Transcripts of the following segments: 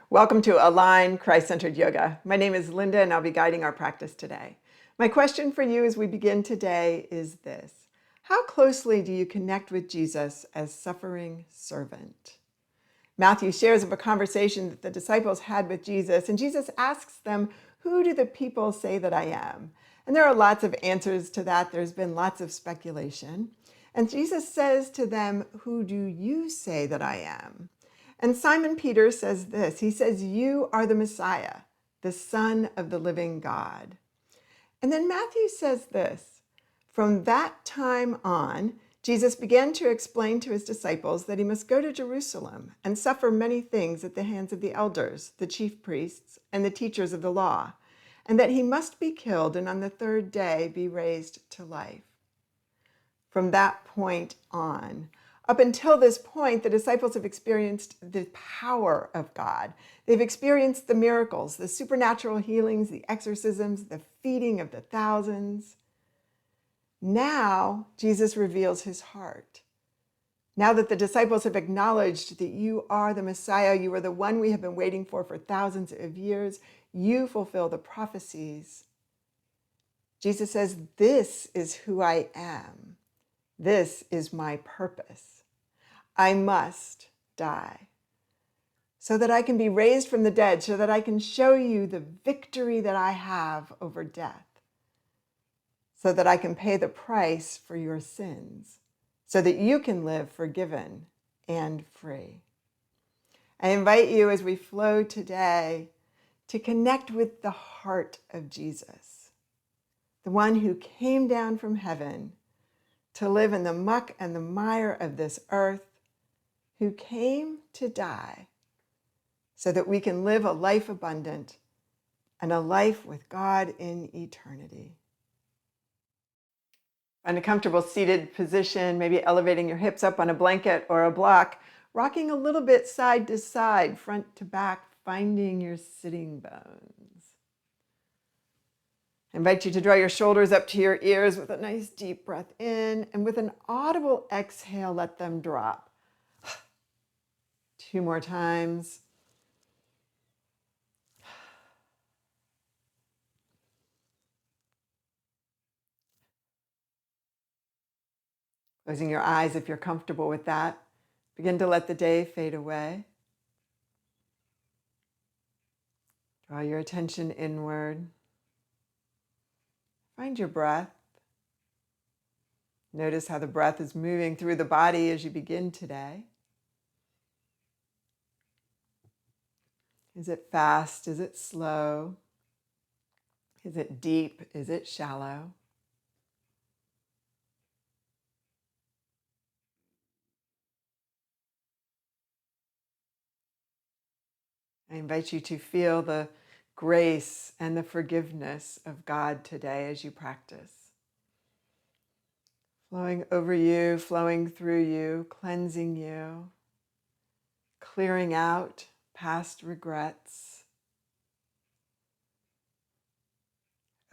Welcome to Align Christ-Centered Yoga. My name is Linda and I'll be guiding our practice today. My question for you as we begin today is this: how closely do you connect with Jesus as suffering servant? Matthew shares of a conversation that the disciples had with Jesus, and Jesus asks them, "Who do the people say that I am?" And there are lots of answers to that. There's been lots of speculation. And Jesus says to them, "Who do you say that I am?" And Simon Peter says this. He says, "You are the Messiah, the Son of the living God." And then Matthew says this: from that time on, Jesus began to explain to his disciples that he must go to Jerusalem and suffer many things at the hands of the elders, the chief priests, and the teachers of the law, and that he must be killed and on the third day be raised to life. From that point on, up until this point, the disciples have experienced the power of God. They've experienced the miracles, the supernatural healings, the exorcisms, the feeding of the thousands. Now, Jesus reveals his heart. Now that the disciples have acknowledged that you are the Messiah, you are the one we have been waiting for thousands of years, you fulfill the prophecies. Jesus says, "This is who I am. This is my purpose. I must die so that I can be raised from the dead, so that I can show you the victory that I have over death, so that I can pay the price for your sins, so that you can live forgiven and free." I invite you as we flow today to connect with the heart of Jesus, the one who came down from heaven to live in the muck and the mire of this earth, who came to die so that we can live a life abundant and a life with God in eternity. Find a comfortable seated position, maybe elevating your hips up on a blanket or a block, rocking a little bit side to side, front to back, finding your sitting bones. I invite you to draw your shoulders up to your ears with a nice deep breath in, and with an audible exhale, let them drop. 2 more times. Closing your eyes if you're comfortable with that. Begin to let the day fade away. Draw your attention inward. Find your breath. Notice how the breath is moving through the body as you begin today. Is it fast? Is it slow? Is it deep? Is it shallow? I invite you to feel the grace and the forgiveness of God today as you practice. Flowing over you, flowing through you, cleansing you, clearing out past regrets,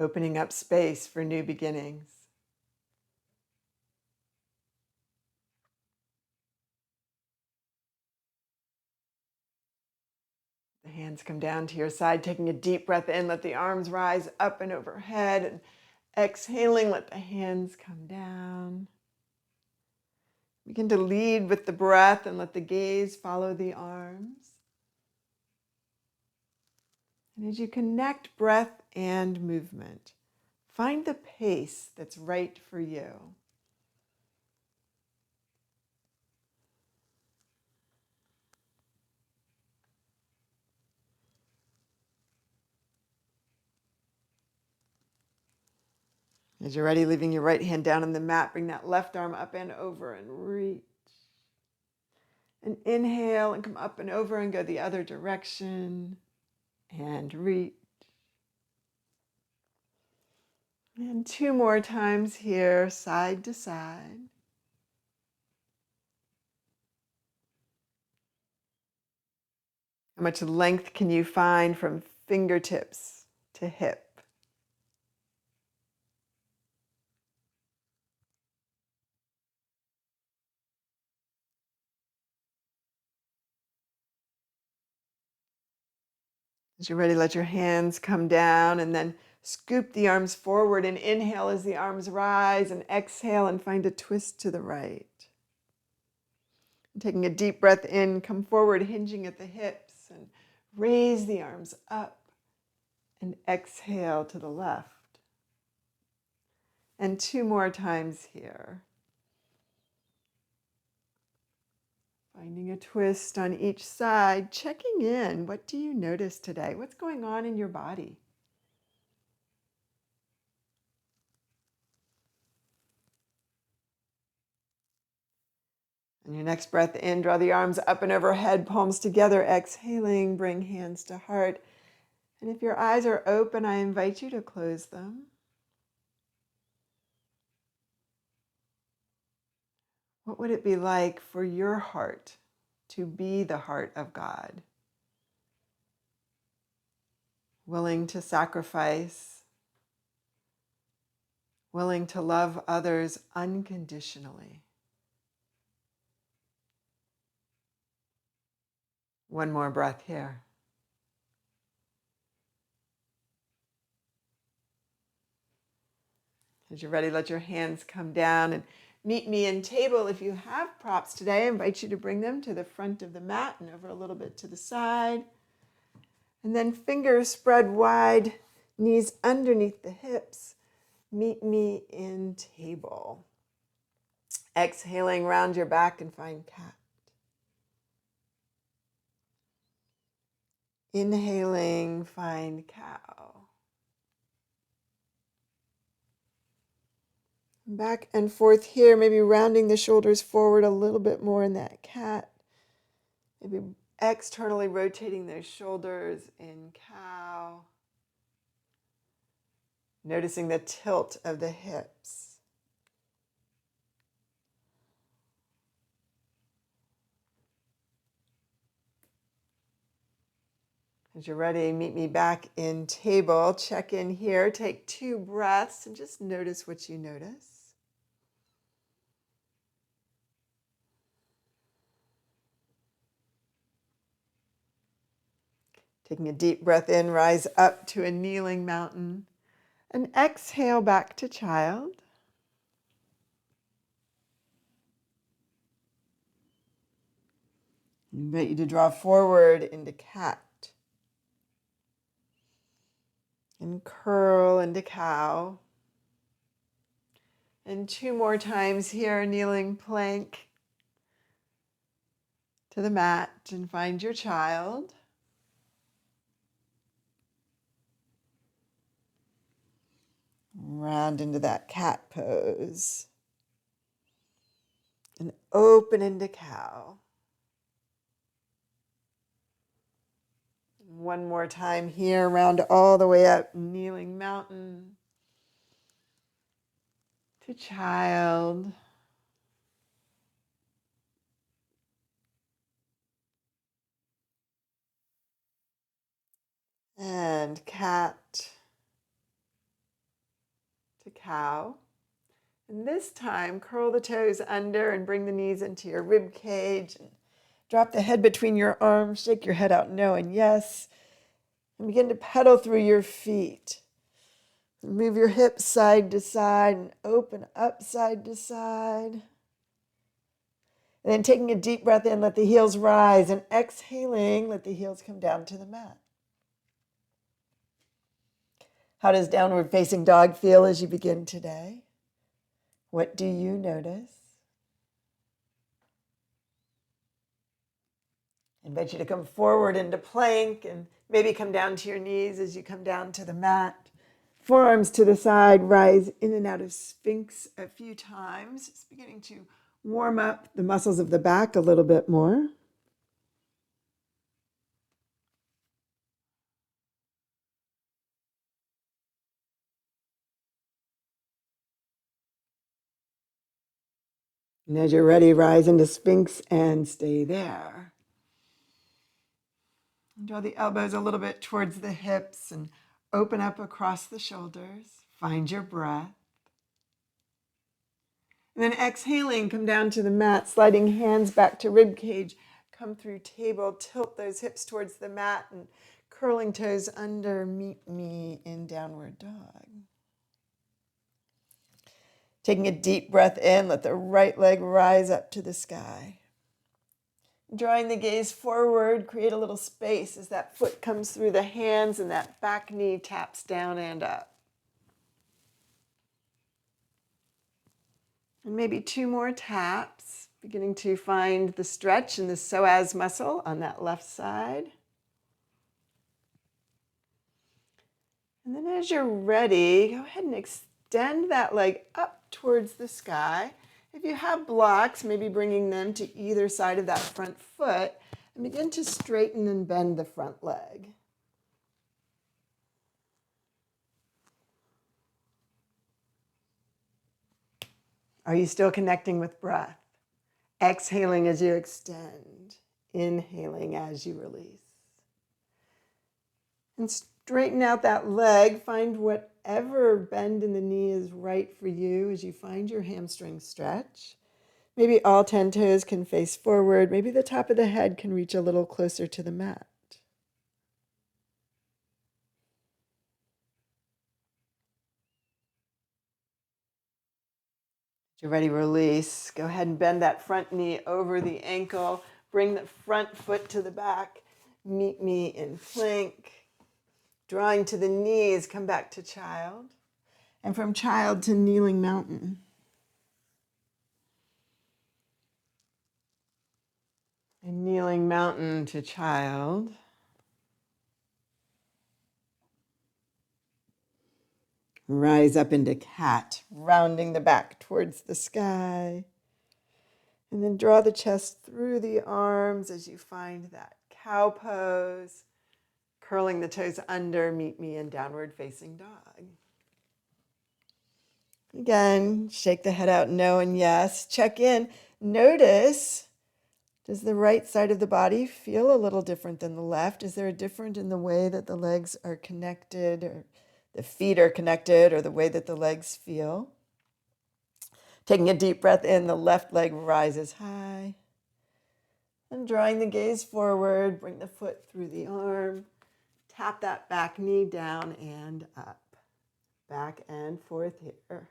opening up space for new beginnings. The hands come down to your side, taking a deep breath in. Let the arms rise up and overhead. And exhaling, let the hands come down. Begin to lead with the breath and let the gaze follow the arms. And as you connect breath and movement, find the pace that's right for you. As you're ready, leaving your right hand down on the mat, bring that left arm up and over and reach. And inhale and come up and over and go the other direction and reach. And 2 more times here, side to side. How much length can you find from fingertips to hip? As you're ready, let your hands come down and then scoop the arms forward and inhale as the arms rise and exhale and find a twist to the right. And taking a deep breath in, come forward, hinging at the hips and raise the arms up and exhale to the left. And 2 more times here. Finding a twist on each side, checking in. What do you notice today? What's going on in your body? On your next breath in, draw the arms up and overhead, palms together, exhaling, bring hands to heart. And if your eyes are open, I invite you to close them. What would it be like for your heart to be the heart of God? Willing to sacrifice, willing to love others unconditionally. One more breath here. As you're ready, let your hands come down and meet me in table. If you have props today, I invite you to bring them to the front of the mat and over a little bit to the side. And then fingers spread wide, knees underneath the hips. Meet me in table. Exhaling, round your back and find cat. Inhaling, find cow. Back and forth here, maybe rounding the shoulders forward a little bit more in that cat. Maybe externally rotating those shoulders in cow. Noticing the tilt of the hips. As you're ready, meet me back in table. Check in here. Take 2 breaths and just notice what you notice. Taking a deep breath in, rise up to a kneeling mountain. And exhale back to child. I invite you to draw forward into cat. And curl into cow. And 2 more times here, kneeling plank to the mat and find your child. Round into that cat pose. And open into cow. One more time here, round all the way up, kneeling mountain to child. And cat to cow. And this time, curl the toes under and bring the knees into your rib cage. And drop the head between your arms, shake your head out no and yes. And begin to pedal through your feet. Move your hips side to side and open up side to side. And then taking a deep breath in, let the heels rise. And exhaling, let the heels come down to the mat. How does downward facing dog feel as you begin today? What do you notice? I invite you to come forward into plank and maybe come down to your knees as you come down to the mat. Forearms to the side, rise in and out of Sphinx a few times. It's beginning to warm up the muscles of the back a little bit more. And as you're ready, rise into Sphinx and stay there. And draw the elbows a little bit towards the hips and open up across the shoulders. Find your breath. And then exhaling, come down to the mat, sliding hands back to rib cage. Come through table, tilt those hips towards the mat and curling toes under, meet me in downward dog. Taking a deep breath in, let the right leg rise up to the sky. Drawing the gaze forward, create a little space as that foot comes through the hands and that back knee taps down and up. And maybe 2 more taps, beginning to find the stretch in the psoas muscle on that left side. And then as you're ready, go ahead and extend that leg up towards the sky. If you have blocks, maybe bringing them to either side of that front foot, and begin to straighten and bend the front leg. Are you still connecting with breath? Exhaling as you extend, inhaling as you release. And straighten out that leg. Find whatever bend in the knee is right for you as you find your hamstring stretch. Maybe all 10 toes can face forward. Maybe the top of the head can reach a little closer to the mat. As you're ready, release. Go ahead and bend that front knee over the ankle. Bring the front foot to the back. Meet me in plank. Drawing to the knees, come back to child. And from child to kneeling mountain. And kneeling mountain to child. Rise up into cat, rounding the back towards the sky. And then draw the chest through the arms as you find that cow pose. Curling the toes under, meet me in downward facing dog. Again, shake the head out, no and yes. Check in. Notice, does the right side of the body feel a little different than the left? Is there a difference in the way that the legs are connected, or the feet are connected, or the way that the legs feel? Taking a deep breath in, the left leg rises high. And drawing the gaze forward, bring the foot through the arm. Tap that back knee down and up. Back and forth here.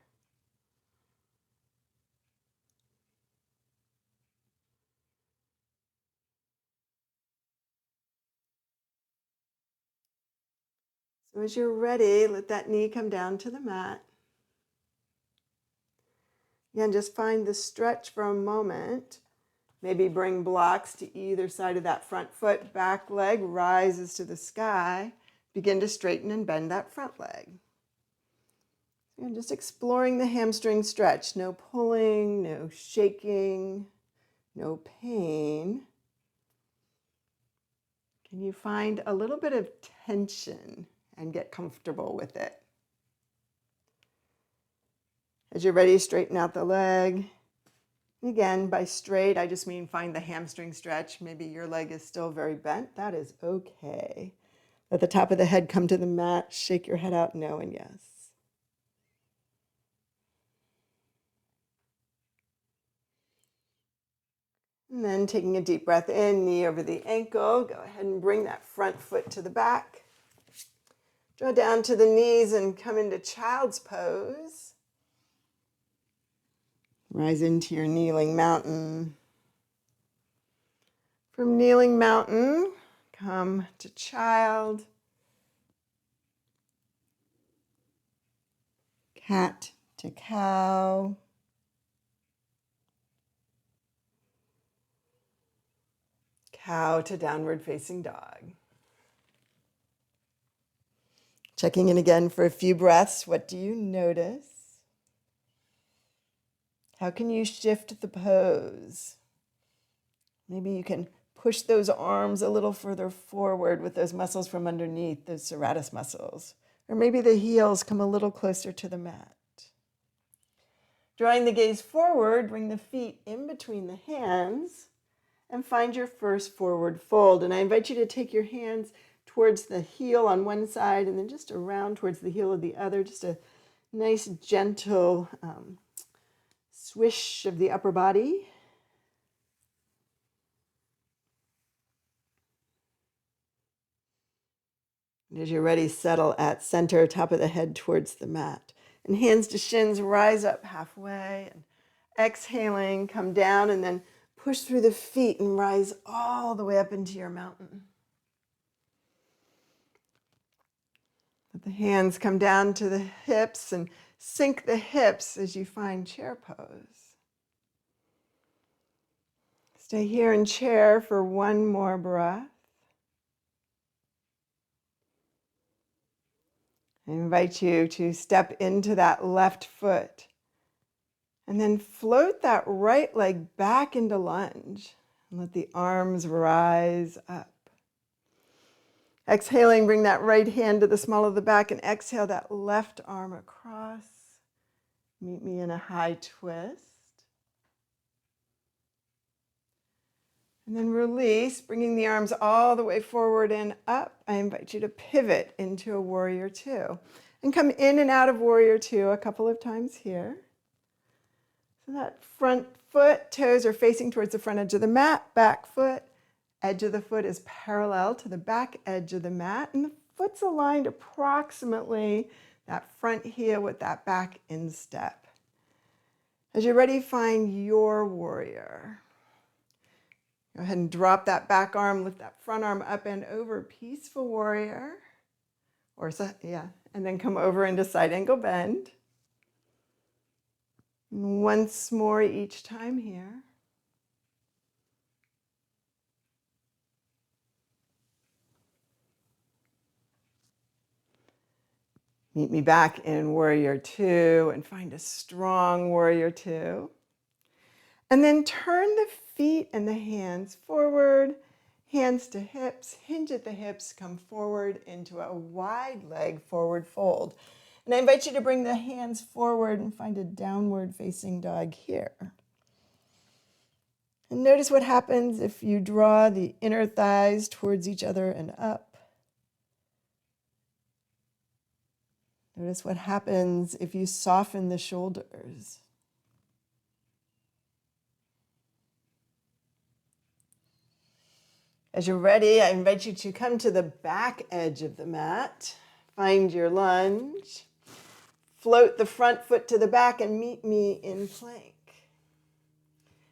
So as you're ready, let that knee come down to the mat. Again, just find the stretch for a moment. Maybe bring blocks to either side of that front foot. Back leg rises to the sky. Begin to straighten and bend that front leg. And just exploring the hamstring stretch. No pulling, no shaking, no pain. Can you find a little bit of tension and get comfortable with it? As you're ready, straighten out the leg. And again, by straight, I just mean find the hamstring stretch. Maybe your leg is still very bent. That is okay. Let the top of the head come to the mat. Shake your head out, no and yes. And then taking a deep breath in, knee over the ankle. Go ahead and bring that front foot to the back. Draw down to the knees and come into child's pose. Rise into your kneeling mountain. From kneeling mountain, come to child. Cat to cow. Cow to downward facing dog. Checking in again for a few breaths. What do you notice? How can you shift the pose? Maybe you can push those arms a little further forward with those muscles from underneath, those serratus muscles. Or maybe the heels come a little closer to the mat. Drawing the gaze forward, bring the feet in between the hands and find your first forward fold. And I invite you to take your hands towards the heel on one side and then just around towards the heel of the other. Just a nice gentle swish of the upper body. And as you're ready, settle at center, top of the head towards the mat. And hands to shins, rise up halfway. And exhaling, come down and then push through the feet and rise all the way up into your mountain. Let the hands come down to the hips and sink the hips as you find chair pose. Stay here in chair for one more breath. I invite you to step into that left foot and then float that right leg back into lunge and let the arms rise up. Exhaling, bring that right hand to the small of the back and exhale that left arm across. Meet me in a high twist. And then release, bringing the arms all the way forward and up. I invite you to pivot into a warrior two. And come in and out of warrior two a couple of times here. So that front foot, toes are facing towards the front edge of the mat, back foot. Edge of the foot is parallel to the back edge of the mat, and the foot's aligned approximately that front heel with that back instep. As you're ready, find your warrior. Go ahead and drop that back arm, lift that front arm up and over, peaceful warrior. And then come over into side angle bend. And once more each time here. Meet me back in warrior two and find a strong warrior two. And then turn the feet and the hands forward, hands to hips, hinge at the hips, come forward into a wide leg forward fold. And I invite you to bring the hands forward and find a downward facing dog here. And notice what happens if you draw the inner thighs towards each other and up. Notice what happens if you soften the shoulders. As you're ready, I invite you to come to the back edge of the mat. Find your lunge. Float the front foot to the back and meet me in plank.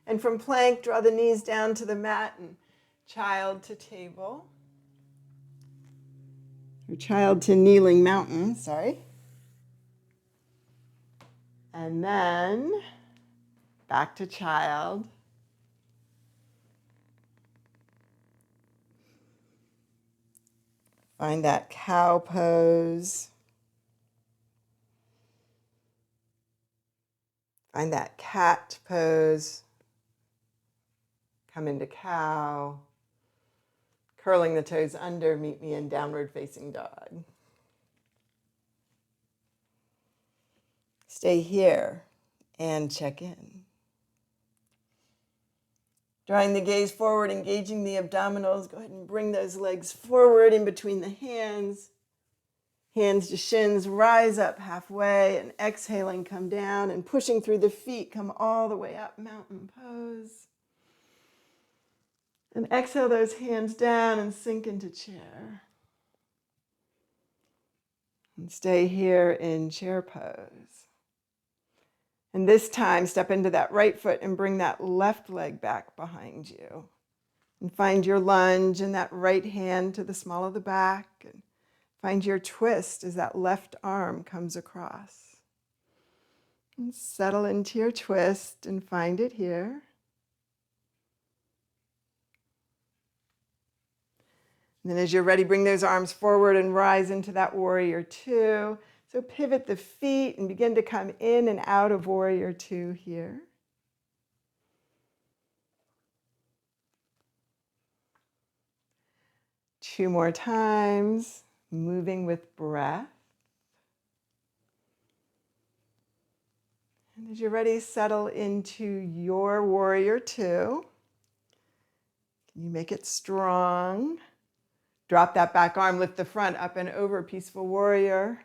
And from plank, draw the knees down to the mat and child to table. Or child to kneeling mountain, And then back to child. Find that cow pose. Find that cat pose. Come into cow. Curling the toes under, meet me in downward facing dog. Stay here and check in. Drawing the gaze forward, engaging the abdominals. Go ahead and bring those legs forward in between the hands. Hands to shins, rise up halfway, and exhaling, come down, and pushing through the feet, come all the way up, mountain pose. And exhale those hands down and sink into chair. And stay here in chair pose. And this time, step into that right foot and bring that left leg back behind you. And find your lunge and that right hand to the small of the back. And find your twist as that left arm comes across. And settle into your twist and find it here. And then as you're ready, bring those arms forward and rise into that warrior two. So pivot the feet and begin to come in and out of warrior two here. Two more times, moving with breath. And as you're ready, settle into your warrior two. Can you make it strong? Drop that back arm, lift the front up and over, peaceful warrior.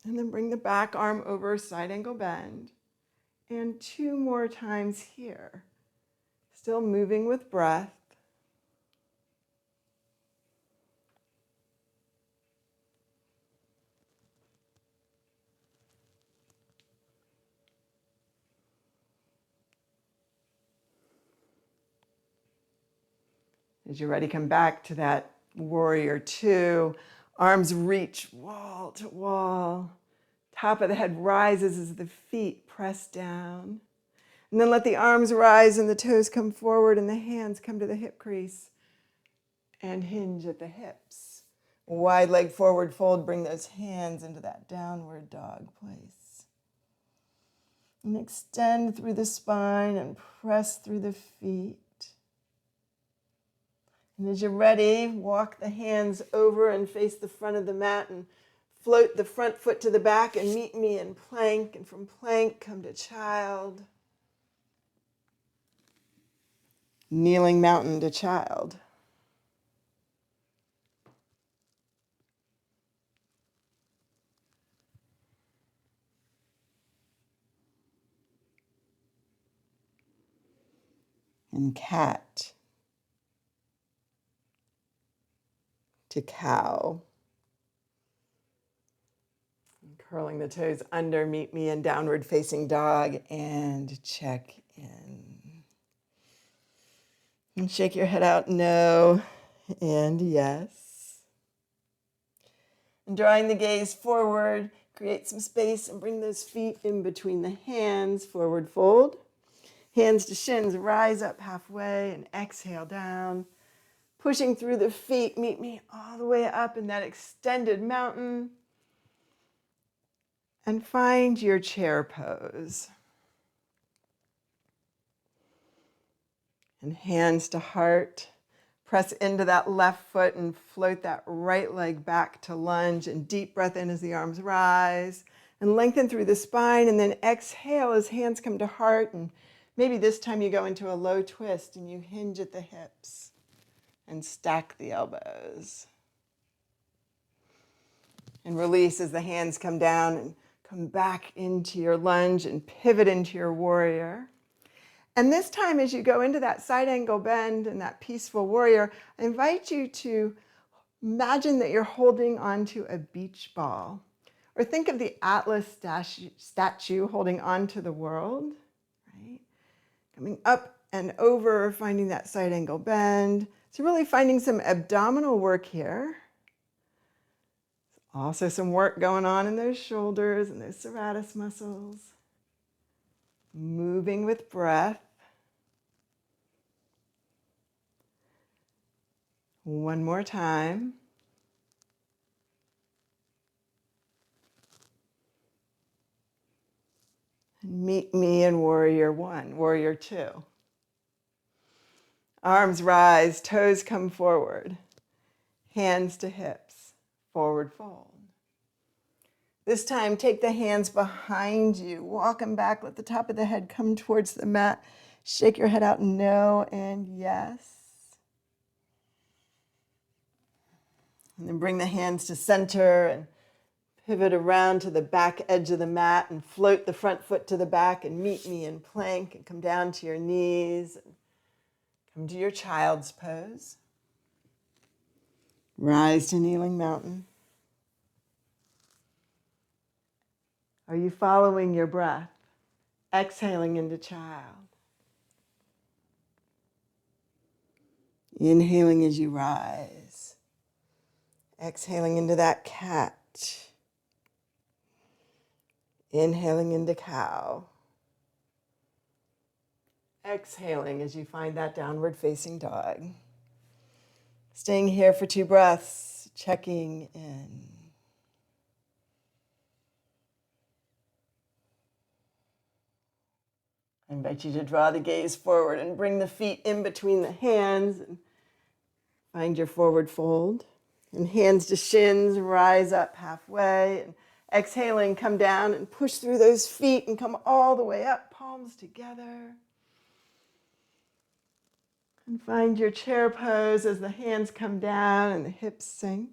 And then bring the back arm over, side angle bend. And two more times here. Still moving with breath. As you're ready, come back to that warrior two. Arms reach wall to wall. Top of the head rises as the feet press down. And then let the arms rise and the toes come forward and the hands come to the hip crease and hinge at the hips. Wide leg forward fold, bring those hands into that downward dog place. And extend through the spine and press through the feet. And as you're ready, walk the hands over and face the front of the mat and float the front foot to the back and meet me in plank. And from plank, come to child. Kneeling mountain to child. And cat to cow. And curling the toes under, meet me in downward facing dog and check in. And shake your head out, no, and yes. And drawing the gaze forward, create some space and bring those feet in between the hands, forward fold. Hands to shins, rise up halfway and exhale down. Pushing through the feet, meet me all the way up in that extended mountain. And find your chair pose. And hands to heart. Press into that left foot and float that right leg back to lunge. And deep breath in as the arms rise. And lengthen through the spine. And then exhale as hands come to heart. And maybe this time you go into a low twist and you hinge at the hips. And stack the elbows. And release as the hands come down and come back into your lunge and pivot into your warrior. And this time, as you go into that side angle bend and that peaceful warrior, I invite you to imagine that you're holding onto a beach ball. Or think of the Atlas statue holding onto the world, right? Coming up and over, finding that side angle bend. So really finding some abdominal work here. Also some work going on in those shoulders and those serratus muscles. Moving with breath. One more time. And meet me in warrior one, warrior two. Arms rise, toes come forward. Hands to hips, forward fold. This time, take the hands behind you. Walk them back. Let the top of the head come towards the mat. Shake your head out, no and yes. And then bring the hands to center and pivot around to the back edge of the mat and float the front foot to the back and meet me in plank and come down to your knees. And come to your child's pose. Rise to kneeling mountain. Are you following your breath? Exhaling into child. Inhaling as you rise. Exhaling into that cat. Inhaling into cow. Exhaling as you find that downward facing dog. Staying here for 2 breaths, checking in. I invite you to draw the gaze forward and bring the feet in between the hands and find your forward fold. And hands to shins, rise up halfway. And exhaling, come down and push through those feet and come all the way up, palms together. And find your chair pose as the hands come down and the hips sink.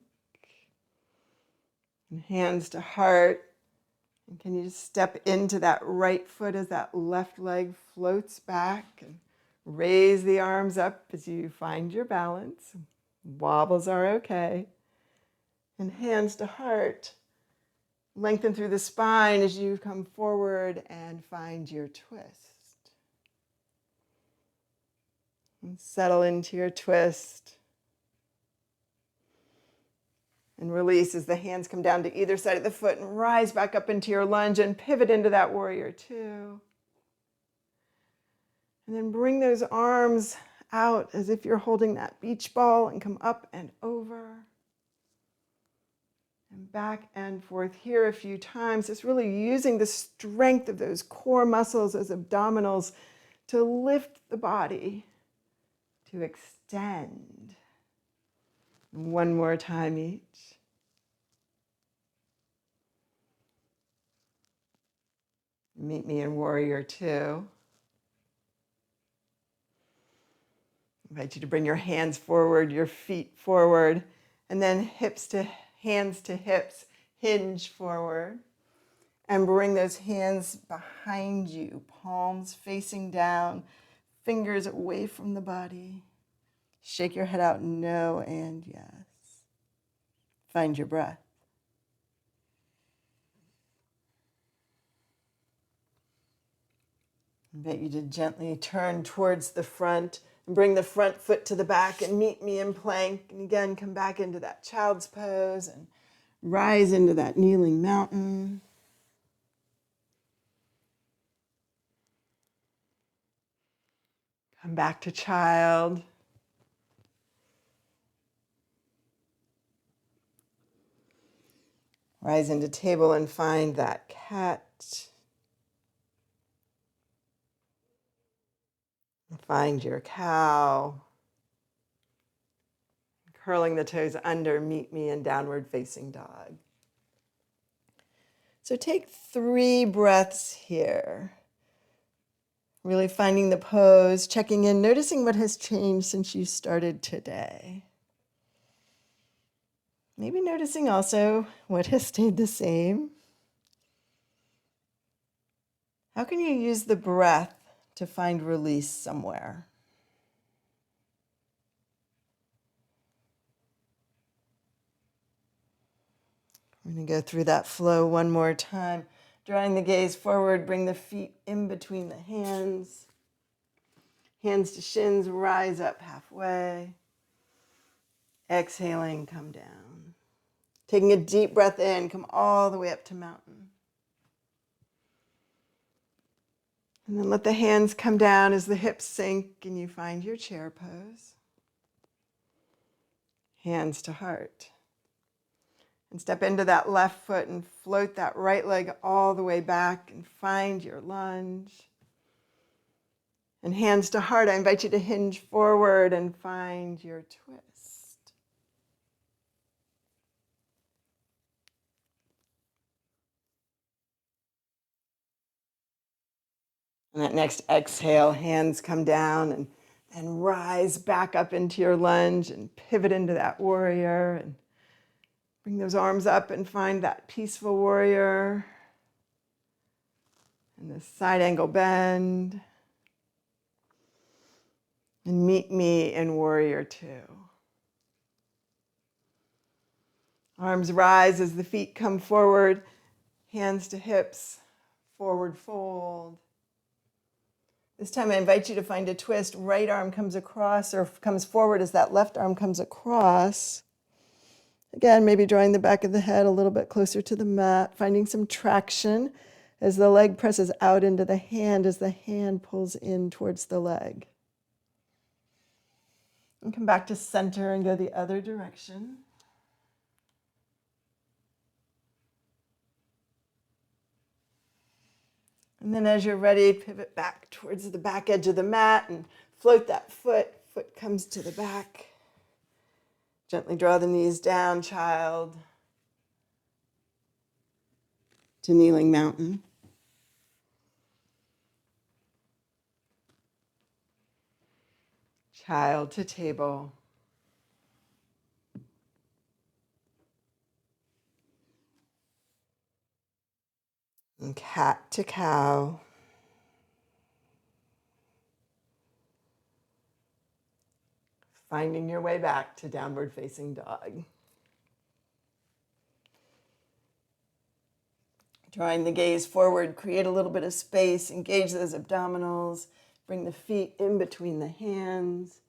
And hands to heart. And can you just step into that right foot as that left leg floats back and raise the arms up as you find your balance. Wobbles are okay. And hands to heart. Lengthen through the spine as you come forward and find your twist. And settle into your twist. And release as the hands come down to either side of the foot and rise back up into your lunge and pivot into that warrior two. And then bring those arms out as if you're holding that beach ball and come up and over. And back and forth here a few times. Just really using the strength of those core muscles, those abdominals, to lift the body, to extend. And one more time each. Meet me in warrior two. I invite you to bring your hands forward, your feet forward, and then hands to hips, hinge forward. And bring those hands behind you, palms facing down, fingers away from the body. Shake your head out, no and yes. Find your breath. I invite you to gently turn towards the front and bring the front foot to the back and meet me in plank. And again, come back into that child's pose and rise into that kneeling mountain. Come back to child. Rise into table and find that cat. Find your cow. Curling the toes under, meet me in downward facing dog. So take 3 breaths here. Really finding the pose, checking in, noticing what has changed since you started today. Maybe noticing also what has stayed the same. How can you use the breath to find release somewhere? We're going to go through that flow one more time. Drawing the gaze forward, bring the feet in between the hands. Hands to shins, rise up halfway. Exhaling, come down. Taking a deep breath in, come all the way up to mountain. And then let the hands come down as the hips sink and you find your chair pose. Hands to heart. And step into that left foot and float that right leg all the way back and find your lunge. And hands to heart, I invite you to hinge forward and find your twist. And that next exhale, hands come down and rise back up into your lunge and pivot into that warrior and bring those arms up and find that peaceful warrior and the side angle bend. And meet me in warrior two. Arms rise as the feet come forward, hands to hips, forward fold. This time I invite you to find a twist. Right arm comes across or comes forward as that left arm comes across. Again, maybe drawing the back of the head a little bit closer to the mat, finding some traction as the leg presses out into the hand as the hand pulls in towards the leg. And come back to center and go the other direction. And then as you're ready, pivot back towards the back edge of the mat and float that foot. Foot comes to the back. Gently draw the knees down, child, to kneeling mountain. Child to table. And cat to cow. Finding your way back to downward facing dog. Drawing the gaze forward, create a little bit of space, engage those abdominals, Bring the feet in between the hands.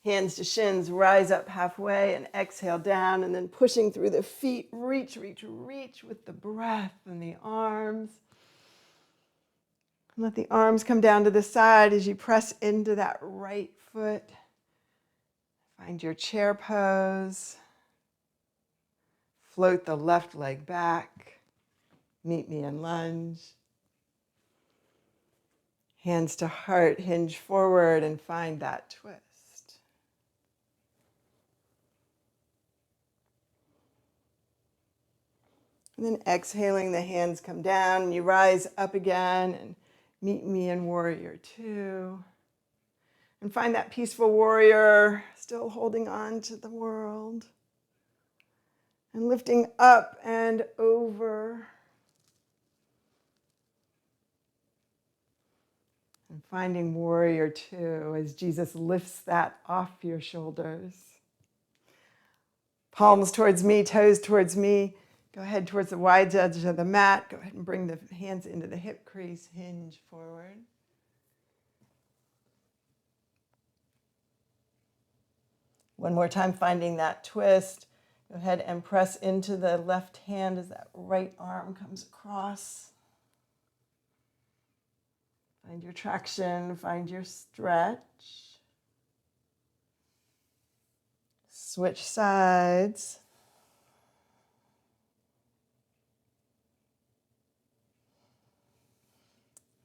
Hands to shins, rise up halfway and exhale down, and then pushing through the feet, reach, reach, reach with the breath and the arms. And let the arms come down to the side as you press into that right foot. Find your chair pose. Float the left leg back. Meet me in lunge. Hands to heart, hinge forward and find that twist. And then exhaling, the hands come down and you rise up again and meet me in warrior two. And find that peaceful warrior, still holding on to the world. And lifting up and over. And finding warrior two as Jesus lifts that off your shoulders. Palms towards me, toes towards me. Go ahead towards the wide edge of the mat. Go ahead and bring the hands into the hip crease. Hinge forward. One more time, finding that twist. Go ahead and press into the left hand as that right arm comes across. Find your traction, find your stretch. Switch sides.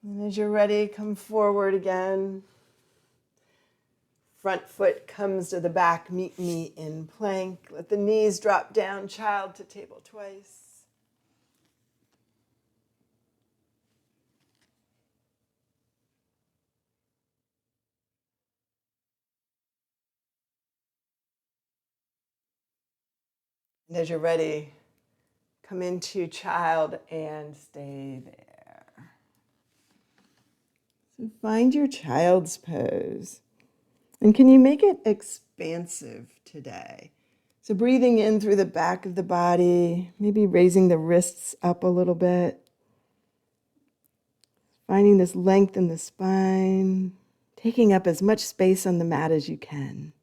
And as you're ready, come forward again. Front foot comes to the back, meet me in plank. Let the knees drop down, child to table twice. And as you're ready, come into child and stay there. So find your child's pose. And can you make it expansive today? So breathing in through the back of the body, maybe raising the wrists up a little bit. Finding this length in the spine, taking up as much space on the mat as you can.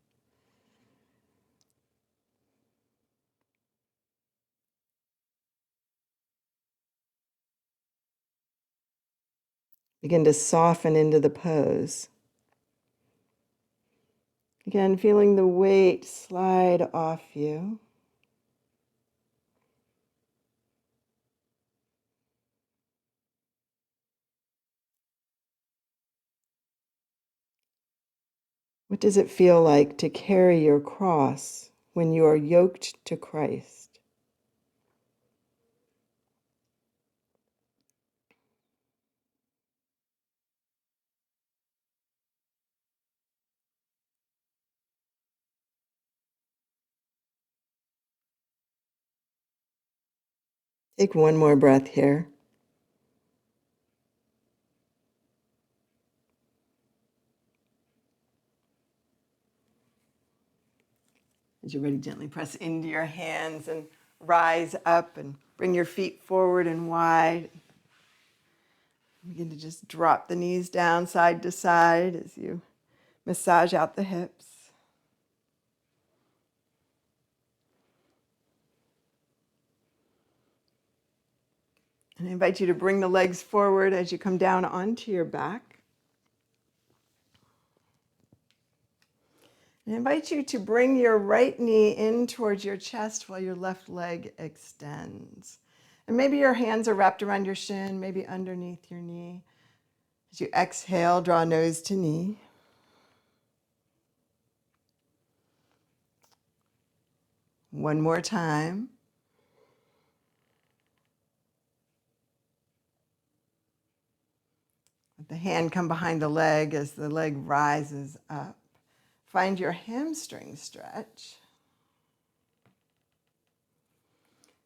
Begin to soften into the pose. Again, feeling the weight slide off you. What does it feel like to carry your cross when you are yoked to Christ? Take one more breath here. As you're ready, gently press into your hands and rise up and bring your feet forward and wide. Begin to just drop the knees down side to side as you massage out the hips. And I invite you to bring the legs forward as you come down onto your back. And I invite you to bring your right knee in towards your chest while your left leg extends. And maybe your hands are wrapped around your shin, maybe underneath your knee. As you exhale, draw nose to knee. One more time. Let the hand come behind the leg as the leg rises up. Find your hamstring stretch.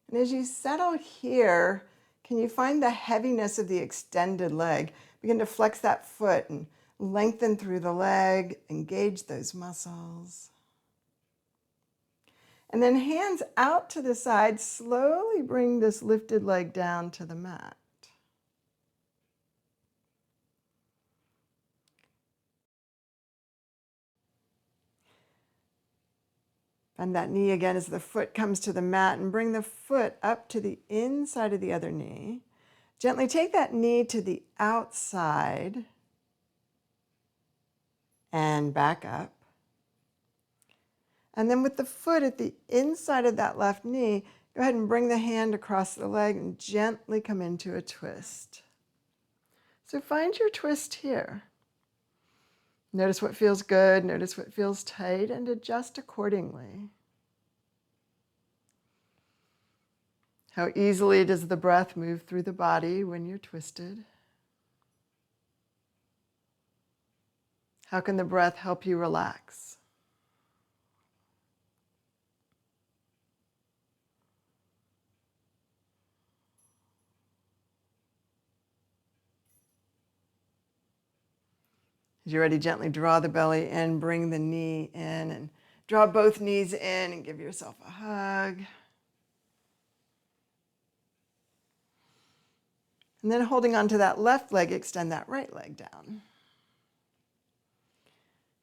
And as you settle here, can you find the heaviness of the extended leg? Begin to flex that foot and lengthen through the leg, engage those muscles. And then hands out to the side, slowly bring this lifted leg down to the mat. Bend that knee again as the foot comes to the mat and bring the foot up to the inside of the other knee. Gently take that knee to the outside and back up. And then with the foot at the inside of that left knee, go ahead and bring the hand across the leg and gently come into a twist. So find your twist here. Notice what feels good, notice what feels tight, and adjust accordingly. How easily does the breath move through the body when you're twisted? How can the breath help you relax? As you're ready, gently draw the belly in, bring the knee in, and draw both knees in and give yourself a hug. And then holding onto that left leg, extend that right leg down.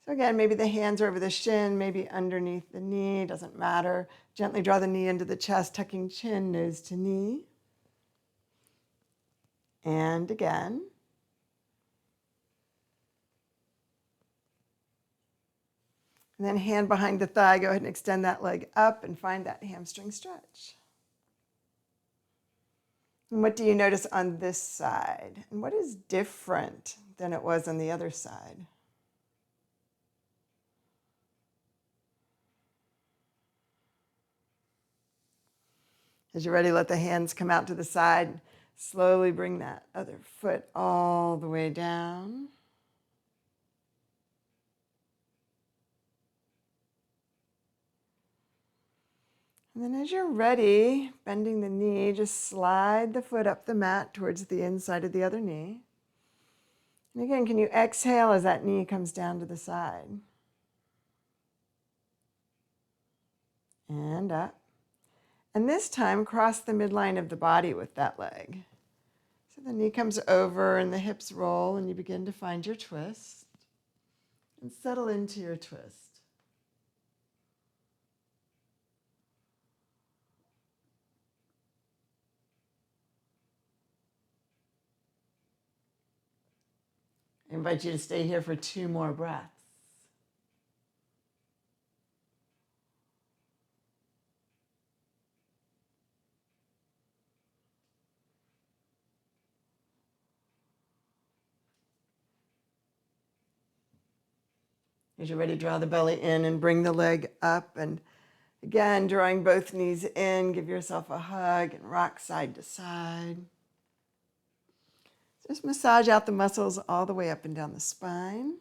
So again, maybe the hands are over the shin, maybe underneath the knee, doesn't matter. Gently draw the knee into the chest, tucking chin, nose to knee. And again. And then hand behind the thigh, go ahead and extend that leg up and find that hamstring stretch. And what do you notice on this side? And what is different than it was on the other side? As you're ready, let the hands come out to the side. Slowly bring that other foot all the way down. And then as you're ready, bending the knee, just slide the foot up the mat towards the inside of the other knee. And again, can you exhale as that knee comes down to the side? And up. And this time, cross the midline of the body with that leg. So the knee comes over and the hips roll and you begin to find your twist. And settle into your twist. I invite you to stay here for 2 more breaths. As you're ready, draw the belly in and bring the leg up. And again, drawing both knees in, give yourself a hug and rock side to side. Just massage out the muscles all the way up and down the spine.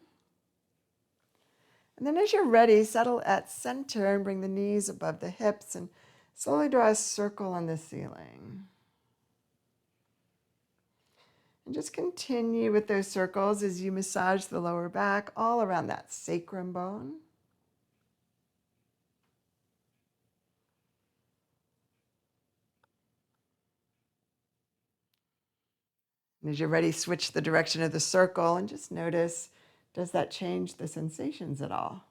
And then as you're ready, settle at center and bring the knees above the hips and slowly draw a circle on the ceiling. And just continue with those circles as you massage the lower back all around that sacrum bone. And as you're ready, switch the direction of the circle and just notice, does that change the sensations at all?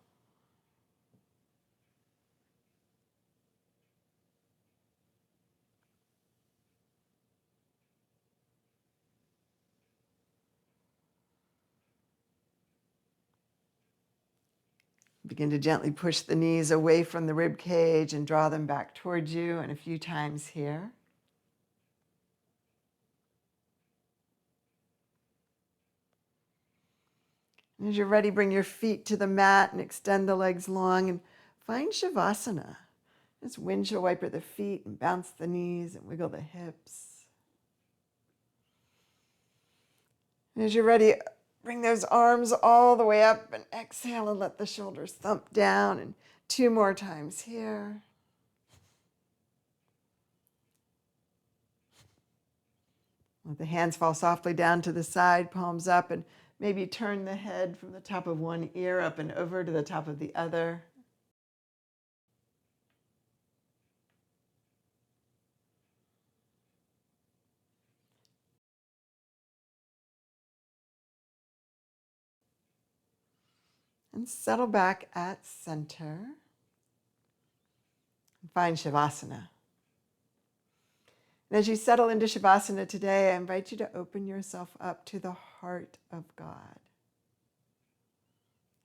Begin to gently push the knees away from the rib cage and draw them back towards you, and a few times here. And as you're ready, bring your feet to the mat and extend the legs long and find Shavasana. Just windshield wiper the feet and bounce the knees and wiggle the hips. And as you're ready, bring those arms all the way up and exhale and let the shoulders thump down. And 2 more times here. Let the hands fall softly down to the side, palms up, and maybe turn the head from the top of one ear up and over to the top of the other. And settle back at center. Find Shavasana. And as you settle into Shavasana today, I invite you to open yourself up to the heart of God.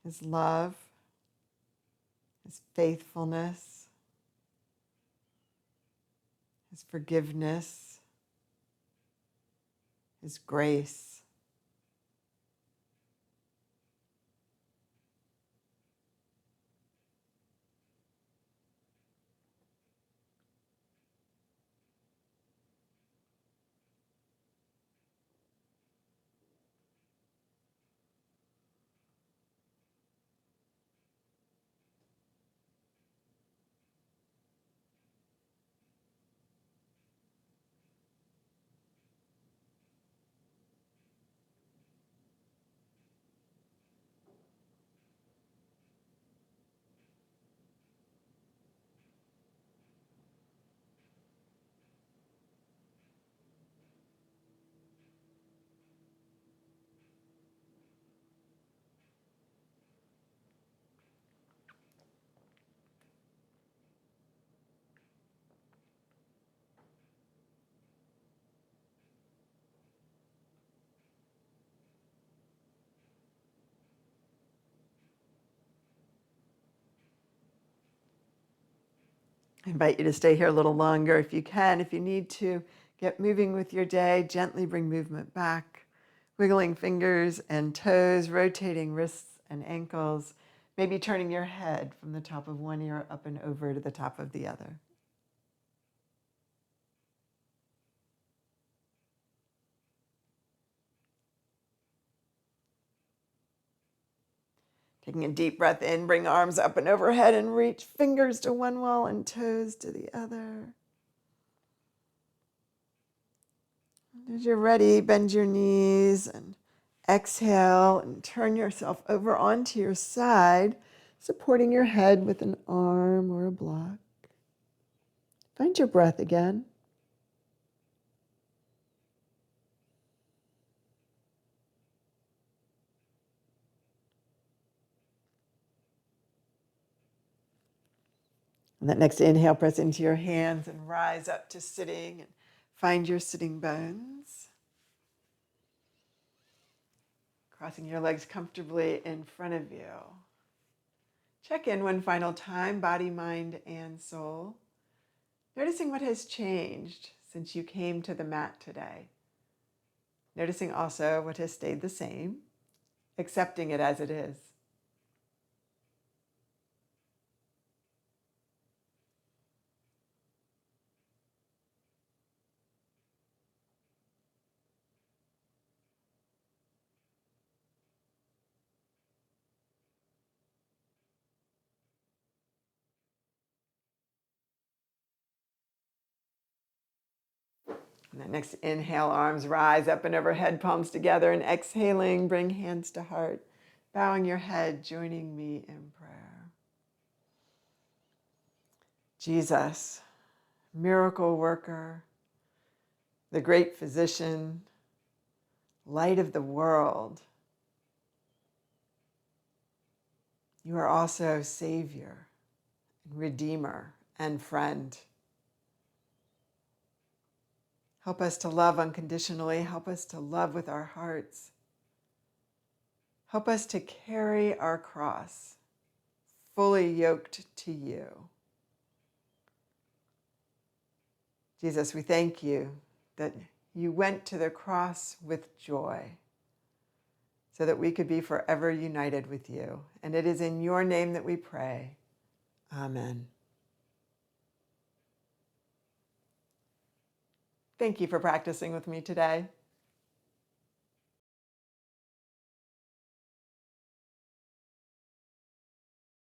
His love, His faithfulness, His forgiveness, His grace. I invite you to stay here a little longer if you can. If you need to get moving with your day, gently bring movement back, wiggling fingers and toes, rotating wrists and ankles, maybe turning your head from the top of one ear up and over to the top of the other. Taking a deep breath in, bring arms up and overhead and reach fingers to one wall and toes to the other. As you're ready, bend your knees and exhale and turn yourself over onto your side, supporting your head with an arm or a block. Find your breath again. On that next inhale, press into your hands and rise up to sitting and find your sitting bones. Crossing your legs comfortably in front of you. Check in one final time, body, mind, and soul. Noticing what has changed since you came to the mat today. Noticing also what has stayed the same, accepting it as it is. And that next inhale, arms rise up and overhead, palms together, and exhaling, bring hands to heart, bowing your head, joining me in prayer. Jesus, miracle worker, the great physician, light of the world, you are also Savior, Redeemer, and friend. Help us to love unconditionally. Help us to love with our hearts. Help us to carry our cross, fully yoked to you. Jesus, we thank you that you went to the cross with joy so that we could be forever united with you. And it is in your name that we pray. Amen. Thank you for practicing with me today.